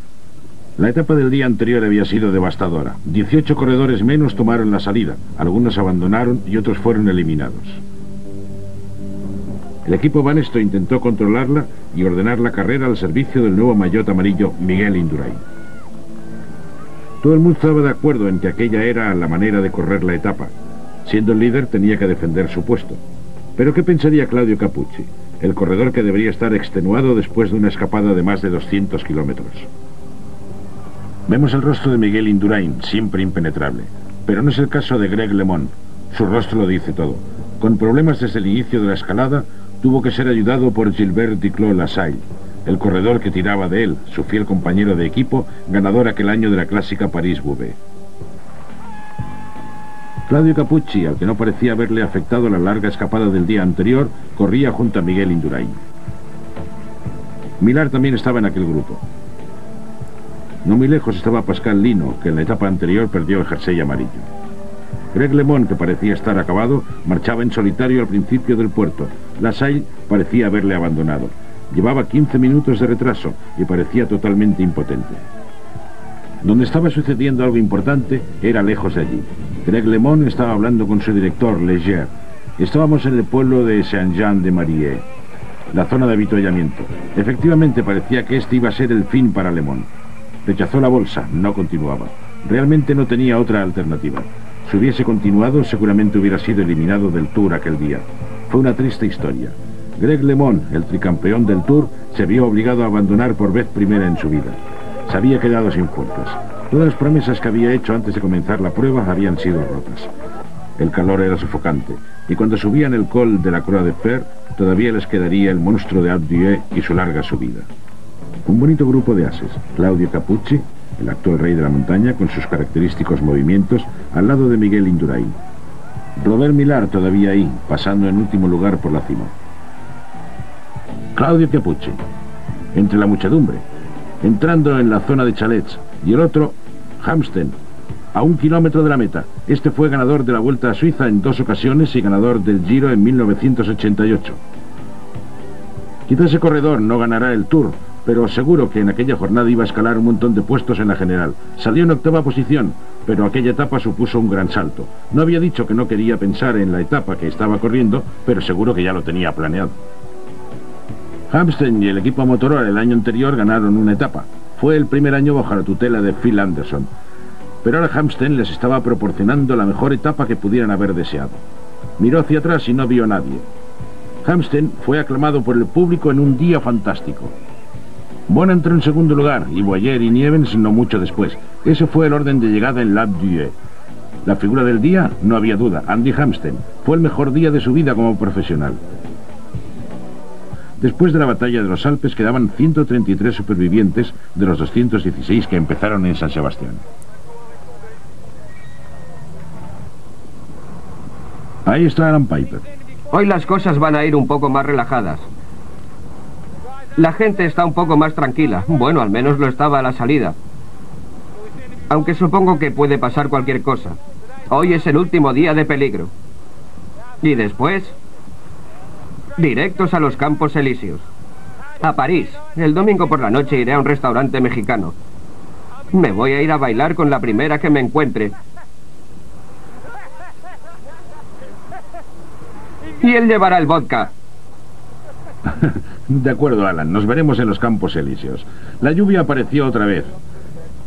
La etapa del día anterior había sido devastadora. 18 corredores menos tomaron la salida, algunos abandonaron y otros fueron eliminados. El equipo Banesto intentó controlarla y ordenar la carrera al servicio del nuevo maillot amarillo Miguel Indurain. Todo el mundo estaba de acuerdo en que aquella era la manera de correr la etapa. Siendo el líder tenía que defender su puesto. Pero ¿qué pensaría Claudio Cappucci, el corredor que debería estar extenuado después de una escapada de más de 200 kilómetros? Vemos el rostro de Miguel Indurain, siempre impenetrable. Pero no es el caso de Greg LeMond. Su rostro lo dice todo. Con problemas desde el inicio de la escalada, tuvo que ser ayudado por Gilbert Duclos-Lassalle, el corredor que tiraba de él, su fiel compañero de equipo, ganador aquel año de la clásica París-Roubaix. Claudio Cappucci, al que no parecía haberle afectado la larga escapada del día anterior, corría junto a Miguel Indurain. Millar también estaba en aquel grupo. No muy lejos estaba Pascal Lino, que en la etapa anterior perdió el jersey amarillo. Greg LeMond, que parecía estar acabado, marchaba en solitario al principio del puerto. Lassalle parecía haberle abandonado. Llevaba 15 minutos de retraso y parecía totalmente impotente. Donde estaba sucediendo algo importante era lejos de allí. Greg LeMond estaba hablando con su director, Leger. Estábamos en el pueblo de Saint-Jean-de-Maurier, la zona de avituallamiento. Efectivamente parecía que este iba a ser el fin para LeMond. Rechazó la bolsa, no continuaba. Realmente no tenía otra alternativa. Si hubiese continuado, seguramente hubiera sido eliminado del Tour aquel día. Fue una triste historia. Greg LeMond, el tricampeón del Tour, se vio obligado a abandonar por vez primera en su vida. Se había quedado sin fuerzas. Todas las promesas que había hecho antes de comenzar la prueba habían sido rotas. El calor era sofocante, y cuando subían el Col de la Croix de Fer, todavía les quedaría el monstruo de Alpe d'Huez y su larga subida. Un bonito grupo de ases, Claudio Cappucci, el actual rey de la montaña, con sus característicos movimientos, al lado de Miguel Indurain. Robert Millar todavía ahí, pasando en último lugar por la cima. Claudio Cappucci, entre la muchedumbre, entrando en la zona de chalets, y el otro, Hamsten, a 1 kilómetro de la meta. Este fue ganador de la Vuelta a Suiza en 2 ocasiones y ganador del Giro en 1988. Quizá ese corredor no ganará el Tour, pero seguro que en aquella jornada iba a escalar un montón de puestos en la general. Salió en 8ª posición, pero aquella etapa supuso un gran salto. No había dicho que no quería pensar en la etapa que estaba corriendo, pero seguro que ya lo tenía planeado. Hampsten y el equipo Motorola el año anterior ganaron una etapa. Fue el primer año bajo la tutela de Phil Anderson. Pero ahora Hampsten les estaba proporcionando la mejor etapa que pudieran haber deseado. Miró hacia atrás y no vio a nadie. Hampsten fue aclamado por el público en un día fantástico. Bona entró en segundo lugar y Boyer y Nievens no mucho después. Ese fue el orden de llegada en l'Alpe d'Huez. La figura del día, no había duda, Andy Hampsten. Fue el mejor día de su vida como profesional. Después de la batalla de los Alpes quedaban 133 supervivientes de los 216 que empezaron en San Sebastián. Ahí está Alan Piper. Hoy las cosas van a ir un poco más relajadas. La gente está un poco más tranquila. Bueno, al menos lo estaba a la salida. Aunque supongo que puede pasar cualquier cosa. Hoy es el último día de peligro. Y después, directos a los Campos Elíseos. A París. El domingo por la noche iré a un restaurante mexicano. Me voy a ir a bailar con la primera que me encuentre. Y él llevará el vodka. De acuerdo, Alan. Nos veremos en los Campos Elíseos. La lluvia apareció otra vez.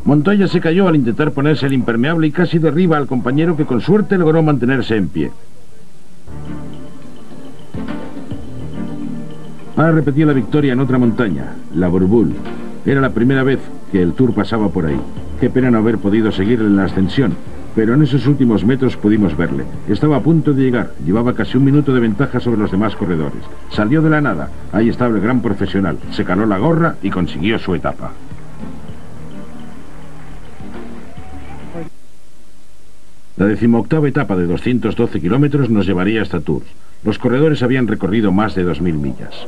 Montoya se cayó al intentar ponerse el impermeable y casi derriba al compañero que con suerte logró mantenerse en pie. Ahora repetía la victoria en otra montaña, la Bourboule. Era la primera vez que el Tour pasaba por ahí. Qué pena no haber podido seguirle en la ascensión, pero en esos últimos metros pudimos verle. Estaba a punto de llegar, llevaba casi un minuto de ventaja sobre los demás corredores. Salió de la nada, ahí estaba el gran profesional, se caló la gorra y consiguió su etapa. La 18ª etapa de 212 kilómetros nos llevaría hasta Tours. Los corredores habían recorrido más de 2000 millas.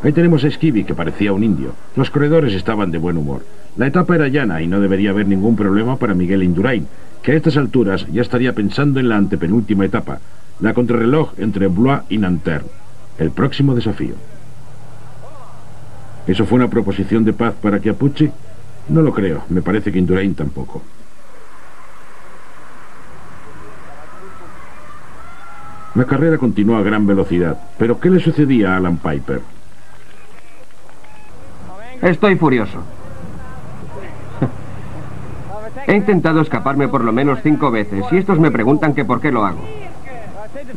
Ahí tenemos a Esquivi, que parecía un indio. Los corredores estaban de buen humor. La etapa era llana y no debería haber ningún problema para Miguel Indurain, que a estas alturas ya estaría pensando en la antepenúltima etapa, la contrarreloj entre Blois y Nanterre, el próximo desafío. ¿Eso fue una proposición de paz para Chiappucci? No lo creo, me parece que Indurain tampoco. La carrera continuó a gran velocidad, pero ¿qué le sucedía a Alan Piper? Estoy furioso. He intentado escaparme por lo menos 5 veces y estos me preguntan que por qué lo hago.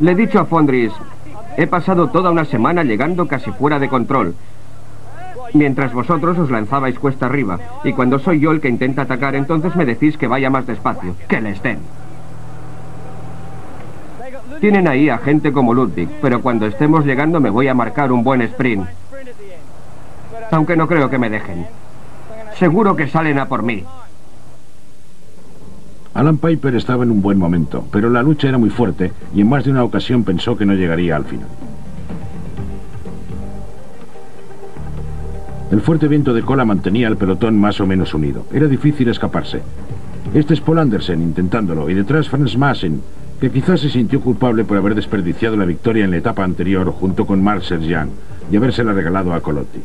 Le he dicho a Fondris, he pasado toda una semana llegando casi fuera de control, mientras vosotros os lanzabais cuesta arriba, y cuando soy yo el que intenta atacar, entonces me decís que vaya más despacio, que les den. Tienen ahí a gente como Ludwig, pero cuando estemos llegando me voy a marcar un buen sprint. Aunque no creo que me dejen. Seguro que salen a por mí. Alan Piper estaba en un buen momento, pero la lucha era muy fuerte y en más de una ocasión pensó que no llegaría al final. El fuerte viento de cola mantenía al pelotón más o menos unido. Era difícil escaparse. Este es Paul Andersen intentándolo y detrás Frans Maassen, que quizás se sintió culpable por haber desperdiciado la victoria en la etapa anterior junto con Marc Sergeant y habérsela regalado a Colotti.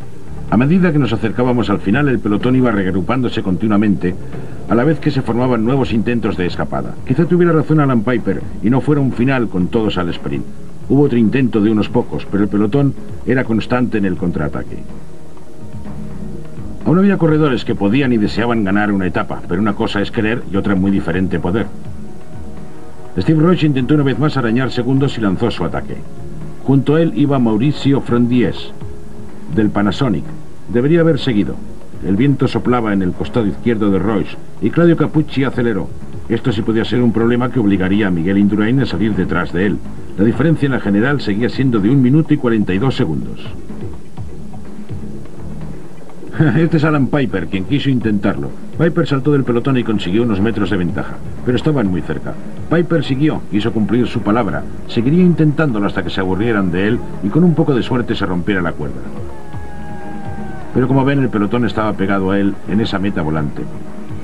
A medida que nos acercábamos al final, el pelotón iba reagrupándose continuamente, a la vez que se formaban nuevos intentos de escapada. Quizá tuviera razón Alan Piper y no fuera un final con todos al sprint. Hubo otro intento de unos pocos, pero el pelotón era constante en el contraataque. Aún había corredores que podían y deseaban ganar una etapa, pero una cosa es querer y otra muy diferente poder. Steve Roche intentó una vez más arañar segundos y lanzó su ataque. Junto a él iba Mauricio Frondies, del Panasonic. Debería haber seguido. El viento soplaba en el costado izquierdo de Roche y Claudio Cappucci aceleró. Esto sí podía ser un problema que obligaría a Miguel Indurain a salir detrás de él. La diferencia en la general seguía siendo de 1 minuto y 42 segundos. Este es Alan Piper, quien quiso intentarlo. Piper saltó del pelotón y consiguió unos metros de ventaja, pero estaban muy cerca. Piper siguió, quiso cumplir su palabra. Seguiría intentándolo hasta que se aburrieran de él y con un poco de suerte se rompiera la cuerda. Pero como ven, el pelotón estaba pegado a él en esa meta volante.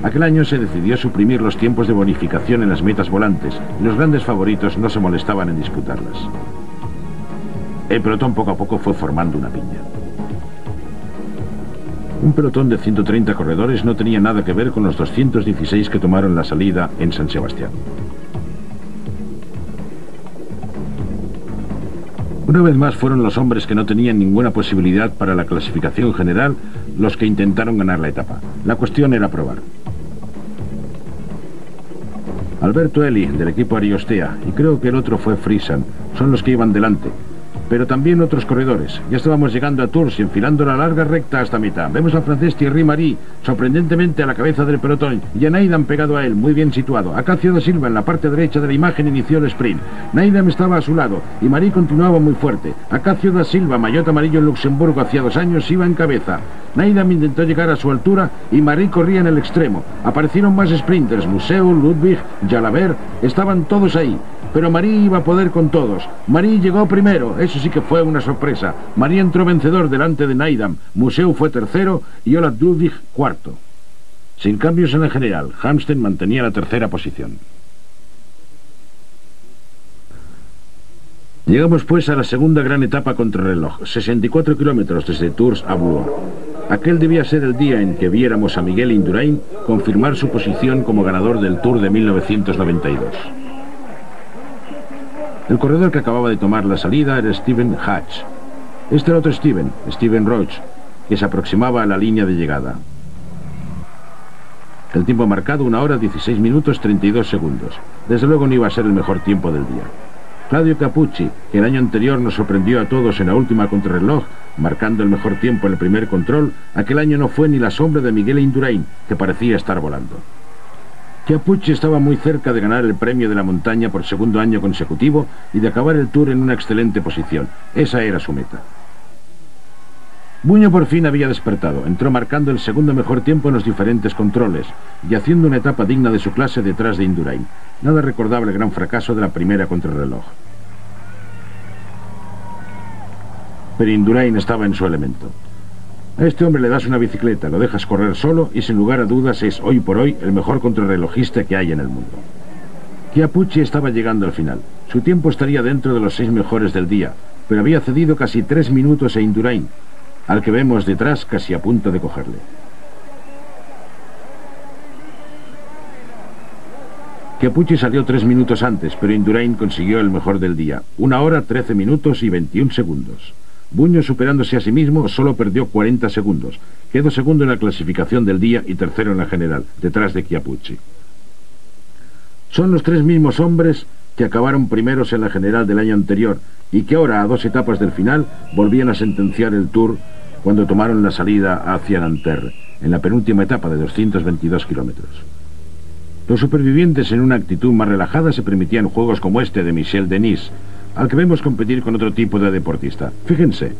Aquel año se decidió suprimir los tiempos de bonificación en las metas volantes y los grandes favoritos no se molestaban en disputarlas. El pelotón poco a poco fue formando una piña. Un pelotón de 130 corredores no tenía nada que ver con los 216 que tomaron la salida en San Sebastián. Una vez más fueron los hombres que no tenían ninguna posibilidad para la clasificación general los que intentaron ganar la etapa. La cuestión era probar. Alberto Eli, del equipo Ariostea, y creo que el otro fue Frisan, son los que iban delante. Pero también otros corredores. Ya estábamos llegando a Tours y enfilando la larga recta hasta mitad. Vemos al francés Thierry Marie, sorprendentemente a la cabeza del pelotón, y a Neidham pegado a él, muy bien situado. Acacio da Silva en la parte derecha de la imagen inició el sprint. Neidham estaba a su lado, y Marie continuaba muy fuerte. Acacio da Silva, maillot amarillo en Luxemburgo hacía 2 años, iba en cabeza. Neidham intentó llegar a su altura y Marie corría en el extremo. Aparecieron más sprinters, Museu, Ludwig, Jalabert, estaban todos ahí. Pero Marie iba a poder con todos. Marie llegó primero, eso sí que fue una sorpresa. Marie entró vencedor delante de Neidham. Museu fue tercero y Olaf Ludwig cuarto. Sin cambios en el general, Hamsten mantenía la tercera posición. Llegamos pues a la segunda gran etapa contrarreloj, 64 kilómetros desde Tours a Blois. Aquel debía ser el día en que viéramos a Miguel Indurain confirmar su posición como ganador del Tour de 1992. El corredor que acababa de tomar la salida era Steven Hatch. Este era otro Steven Roach, que se aproximaba a la línea de llegada. El tiempo marcado, 1 hora, 16 minutos, 32 segundos. Desde luego no iba a ser el mejor tiempo del día. Claudio Capucci, que el año anterior nos sorprendió a todos en la última contrarreloj, marcando el mejor tiempo en el primer control, aquel año no fue ni la sombra de Miguel Indurain, que parecía estar volando. Capucci estaba muy cerca de ganar el premio de la montaña por segundo año consecutivo y de acabar el Tour en una excelente posición. Esa era su meta. Buño por fin había despertado. Entró marcando el segundo mejor tiempo en los diferentes controles y haciendo una etapa digna de su clase detrás de Indurain. Nada recordable el gran fracaso de la primera contrarreloj. Pero Indurain estaba en su elemento. A este hombre le das una bicicleta, lo dejas correr solo y sin lugar a dudas es hoy por hoy el mejor contrarrelojista que hay en el mundo. Chiappucci estaba llegando al final. Su tiempo estaría dentro de los 6 mejores del día, pero había cedido casi 3 minutos a Indurain, al que vemos detrás casi a punto de cogerle. Chiappucci salió 3 minutos antes, pero Indurain consiguió el mejor del día, 1 hora, 13 minutos y 21 segundos. Buño, superándose a sí mismo, solo perdió 40 segundos. Quedó segundo en la clasificación del día y tercero en la general, detrás de Chiappucci. Son los 3 mismos hombres que acabaron primeros en la general del año anterior y que ahora, a 2 etapas del final, volvían a sentenciar el Tour cuando tomaron la salida hacia Nanterre, en la penúltima etapa de 222 kilómetros. Los supervivientes, en una actitud más relajada, se permitían juegos como este de Michel Denis, al que vemos competir con otro tipo de deportista. Fíjense.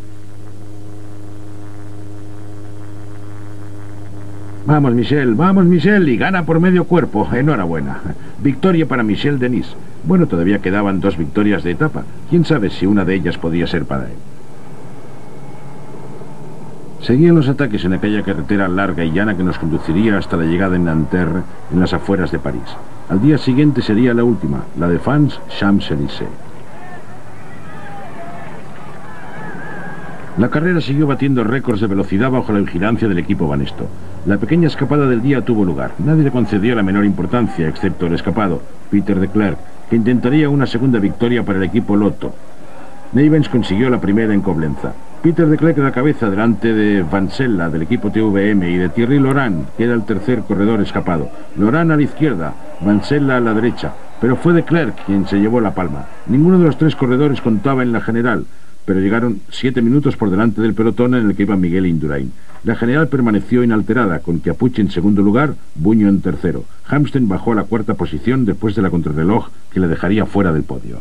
Vamos, Michel, y gana por medio cuerpo. Enhorabuena. Victoria para Michel Denis. Bueno, todavía quedaban 2 victorias de etapa. Quién sabe si una de ellas podía ser para él. Seguían los ataques en aquella carretera larga y llana que nos conduciría hasta la llegada en Nanterre, en las afueras de París. Al día siguiente sería la última, la de Champs-Élysées. La carrera siguió batiendo récords de velocidad bajo la vigilancia del equipo Banesto. La pequeña escapada del día tuvo lugar. Nadie le concedió la menor importancia, excepto el escapado, Peter de Klerk, que intentaría una segunda victoria para el equipo Lotto. Neyvens consiguió la primera en Coblenza. Peter de Klerk a la cabeza delante de Vansella del equipo TVM y de Thierry Laurent, que era el tercer corredor escapado. Laurent a la izquierda, Vansella a la derecha, pero fue de Klerk quien se llevó la palma. Ninguno de los 3 corredores contaba en la general, pero llegaron 7 minutos por delante del pelotón en el que iba Miguel Indurain. La general permaneció inalterada, con Chiappucci en segundo lugar, Buño en tercero. Hamsten bajó a la 4ª posición después de la contrarreloj que le dejaría fuera del podio.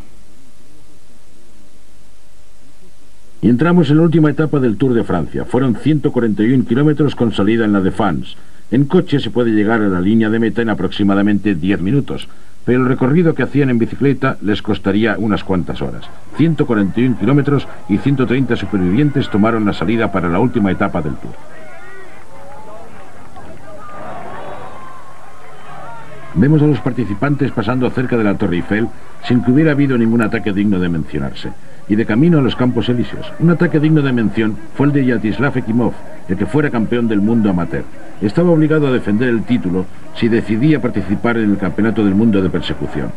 Y entramos en la última etapa del Tour de Francia. Fueron 141 kilómetros con salida en la Défense. En coche se puede llegar a la línea de meta en aproximadamente 10 minutos, pero el recorrido que hacían en bicicleta les costaría unas cuantas horas. 141 kilómetros y 130 supervivientes tomaron la salida para la última etapa del Tour. Vemos a los participantes pasando cerca de la Torre Eiffel sin que hubiera habido ningún ataque digno de mencionarse. Y de camino a los Campos Elíseos. Un ataque digno de mención fue el de Yaroslav Ekimov, el que fuera campeón del mundo amateur. Estaba obligado a defender el título si decidía participar en el Campeonato del Mundo de Persecución.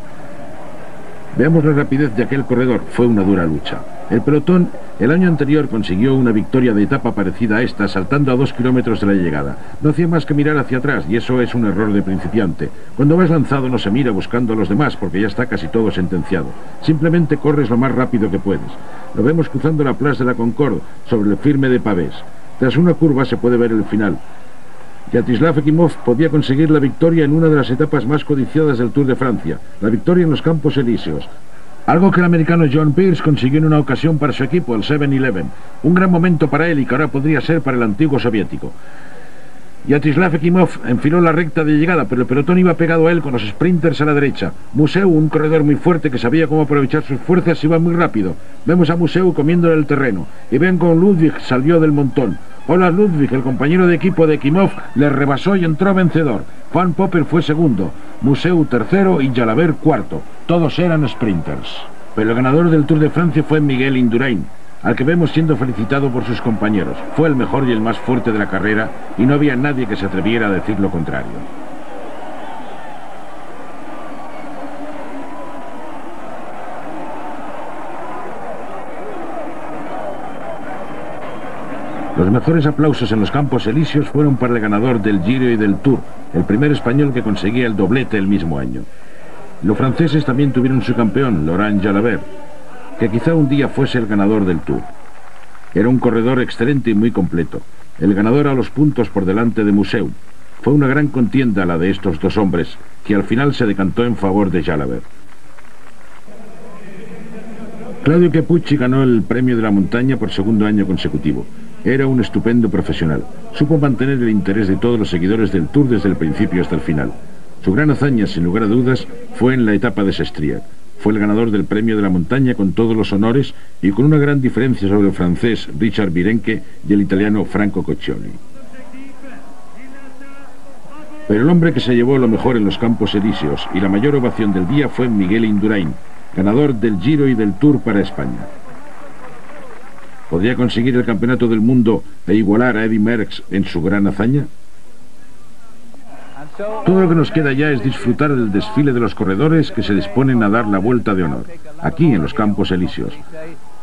Veamos la rapidez de aquel corredor. Fue una dura lucha. El pelotón el año anterior consiguió una victoria de etapa parecida a esta, saltando a 2 kilómetros de la llegada. No hacía más que mirar hacia atrás, y eso es un error de principiante. Cuando vas lanzado no se mira buscando a los demás, porque ya está casi todo sentenciado. Simplemente corres lo más rápido que puedes. Lo vemos cruzando la Place de la Concorde, sobre el firme de pavés. Tras una curva se puede ver el final. Yaroslav Ekimov podía conseguir la victoria en una de las etapas más codiciadas del Tour de Francia, la victoria en los Campos Elíseos. Algo que el americano John Pierce consiguió en una ocasión para su equipo, el 7-Eleven. Un gran momento para él y que ahora podría ser para el antiguo soviético. Yaroslav Ekimov enfiló la recta de llegada, pero el pelotón iba pegado a él con los sprinters a la derecha. Museu, un corredor muy fuerte que sabía cómo aprovechar sus fuerzas, iba muy rápido. Vemos a Museu comiéndole el terreno. Y ven con Ludwig salió del montón. Olaf Ludwig, el compañero de equipo de Ekimov, le rebasó y entró vencedor. Van Poppel fue segundo, Museu tercero y Jalabert cuarto. Todos eran sprinters. Pero el ganador del Tour de Francia fue Miguel Indurain, al que vemos siendo felicitado por sus compañeros. Fue el mejor y el más fuerte de la carrera y no había nadie que se atreviera a decir lo contrario. Los mejores aplausos en los Campos Elíseos fueron para el ganador del Giro y del Tour, el primer español que conseguía el doblete el mismo año. Los franceses también tuvieron su campeón, Laurent Jalabert, que quizá un día fuese el ganador del Tour. Era un corredor excelente y muy completo, el ganador a los puntos por delante de Museu. Fue una gran contienda la de estos dos hombres, que al final se decantó en favor de Jalabert. Claudio Capucci ganó el premio de la montaña por segundo año consecutivo. Era un estupendo profesional. Supo mantener el interés de todos los seguidores del Tour desde el principio hasta el final. Su gran hazaña, sin lugar a dudas, fue en la etapa de Sestriac. Fue el ganador del premio de la montaña con todos los honores y con una gran diferencia sobre el francés Richard Virenque y el italiano Franco Coccioli. Pero el hombre que se llevó lo mejor en los Campos Elíseos y la mayor ovación del día fue Miguel Indurain, ganador del Giro y del Tour para España. ¿Podría conseguir el campeonato del mundo e igualar a Eddy Merckx en su gran hazaña? Todo lo que nos queda ya es disfrutar del desfile de los corredores que se disponen a dar la vuelta de honor, aquí en los Campos Elíseos.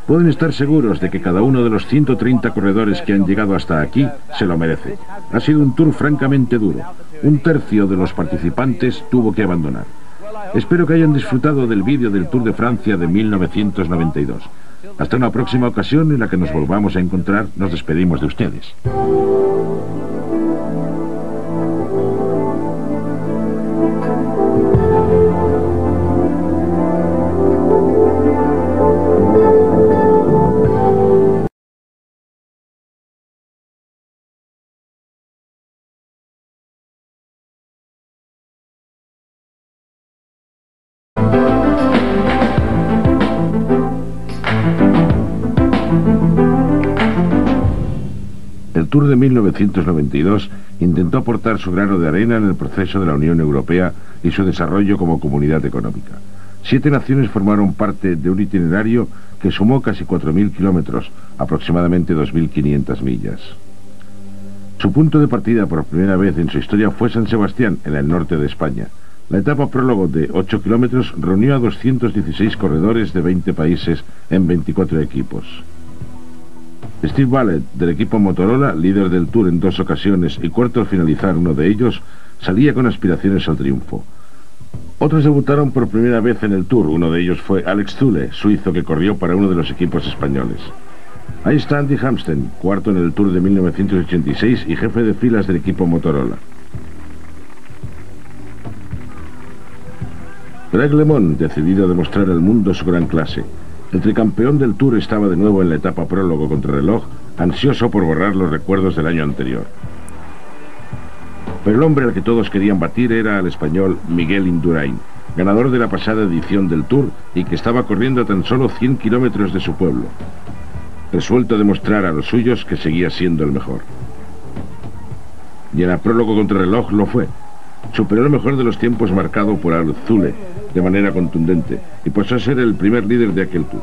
Pueden estar seguros de que cada uno de los 130 corredores que han llegado hasta aquí se lo merece. Ha sido un tour francamente duro. Un tercio de los participantes tuvo que abandonar. Espero que hayan disfrutado del vídeo del Tour de Francia de 1992. Hasta una próxima ocasión en la que nos volvamos a encontrar, nos despedimos de ustedes. El Tour de 1992 intentó aportar su grano de arena en el proceso de la Unión Europea y su desarrollo como comunidad económica. 7 naciones formaron parte de un itinerario que sumó casi 4.000 kilómetros, aproximadamente 2.500 millas. Su punto de partida por primera vez en su historia fue San Sebastián, en el norte de España. La etapa prólogo de 8 kilómetros reunió a 216 corredores de 20 países en 24 equipos. Steve Ballett, del equipo Motorola, líder del Tour en 2 ocasiones y cuarto al finalizar uno de ellos, salía con aspiraciones al triunfo. Otros debutaron por primera vez en el Tour. Uno de ellos fue Alex Zülle, suizo que corrió para uno de los equipos españoles. Ahí está Andy Hampsten, cuarto en el Tour de 1986 y jefe de filas del equipo Motorola. Greg LeMond, decidido a demostrar al mundo su gran clase. El tricampeón del Tour estaba de nuevo en la etapa prólogo contrarreloj, ansioso por borrar los recuerdos del año anterior. Pero el hombre al que todos querían batir era el español Miguel Indurain, ganador de la pasada edición del Tour y que estaba corriendo a tan solo 100 kilómetros de su pueblo, resuelto a demostrar a los suyos que seguía siendo el mejor. Y en la prólogo contrarreloj lo fue. Superó el mejor de los tiempos marcado por Alf Zülle de manera contundente y pasó a ser el primer líder de aquel Tour.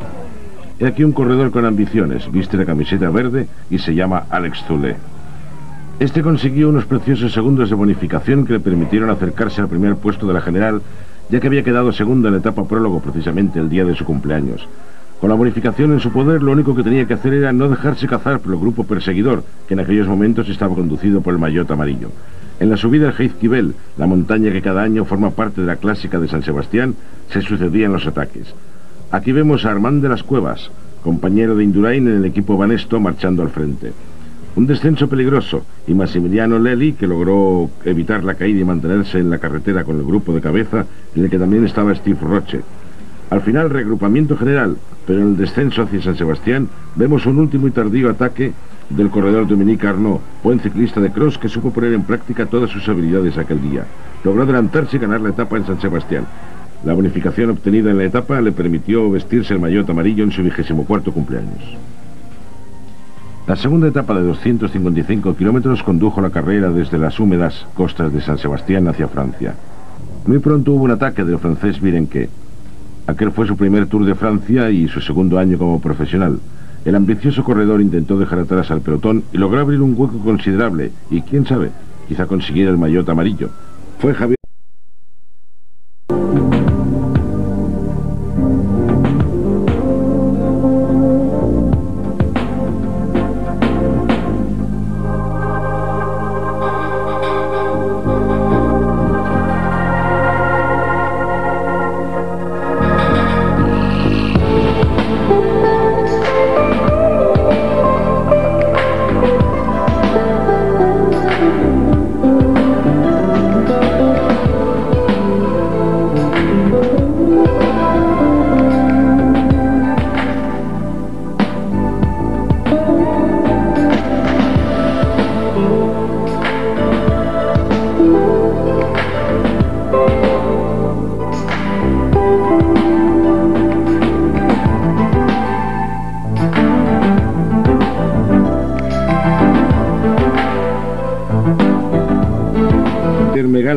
He aquí un corredor con ambiciones, viste la camiseta verde y se llama Alex Zülle. Este consiguió unos preciosos segundos de bonificación que le permitieron acercarse al primer puesto de la general, ya que había quedado segundo en la etapa prólogo precisamente el día de su cumpleaños. Con la bonificación en su poder, lo único que tenía que hacer era no dejarse cazar por el grupo perseguidor, que en aquellos momentos estaba conducido por el maillot amarillo. En la subida al Heizkibel, la montaña que cada año forma parte de la clásica de San Sebastián, se sucedían los ataques. Aquí vemos a Armand de las Cuevas, compañero de Indurain en el equipo Banesto, marchando al frente. Un descenso peligroso, y Massimiliano Lely, que logró evitar la caída y mantenerse en la carretera con el grupo de cabeza, en el que también estaba Steve Roche. Al final, reagrupamiento general, pero en el descenso hacia San Sebastián vemos un último y tardío ataque del corredor Dominique Arnaud, buen ciclista de cross que supo poner en práctica todas sus habilidades aquel día. Logró adelantarse y ganar la etapa en San Sebastián. La bonificación obtenida en la etapa le permitió vestirse el maillot amarillo en su 24º cumpleaños. La segunda etapa de 255 kilómetros condujo la carrera desde las húmedas costas de San Sebastián hacia Francia. Muy pronto hubo un ataque del francés Virenque. Aquel fue su primer Tour de Francia y su segundo año como profesional. El ambicioso corredor intentó dejar atrás al pelotón y logró abrir un hueco considerable y, quién sabe, quizá consiguiera el maillot amarillo. Fue Javier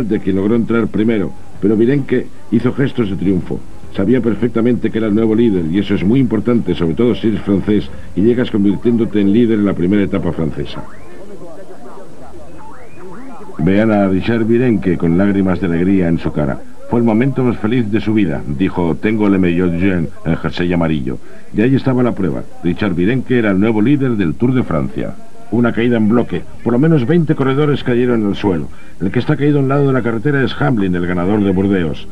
de quien logró entrar primero, pero Virenque hizo gestos de triunfo. Sabía perfectamente que era el nuevo líder, y eso es muy importante, sobre todo si eres francés y llegas convirtiéndote en líder en la primera etapa francesa. Vean a Richard Virenque con lágrimas de alegría en su cara. Fue el momento más feliz de su vida, dijo: tengo le meilleur jeune, el jersey amarillo. Y ahí estaba la prueba. Richard Virenque era el nuevo líder del Tour de Francia. Una caída en bloque. Por lo menos 20 corredores cayeron en el suelo. El que está caído a un lado de la carretera es Hamlin, el ganador de Burdeos.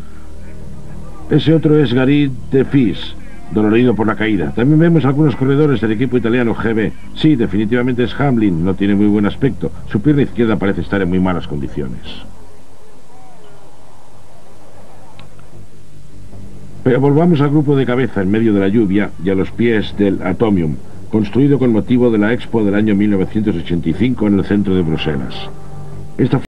Ese otro es Gary de Fis, dolorido por la caída. También vemos algunos corredores del equipo italiano GB. Sí, definitivamente es Hamlin, no tiene muy buen aspecto. Su pierna izquierda parece estar en muy malas condiciones. Pero volvamos al grupo de cabeza en medio de la lluvia y a los pies del Atomium, construido con motivo de la Expo del año 1985 en el centro de Bruselas. Esta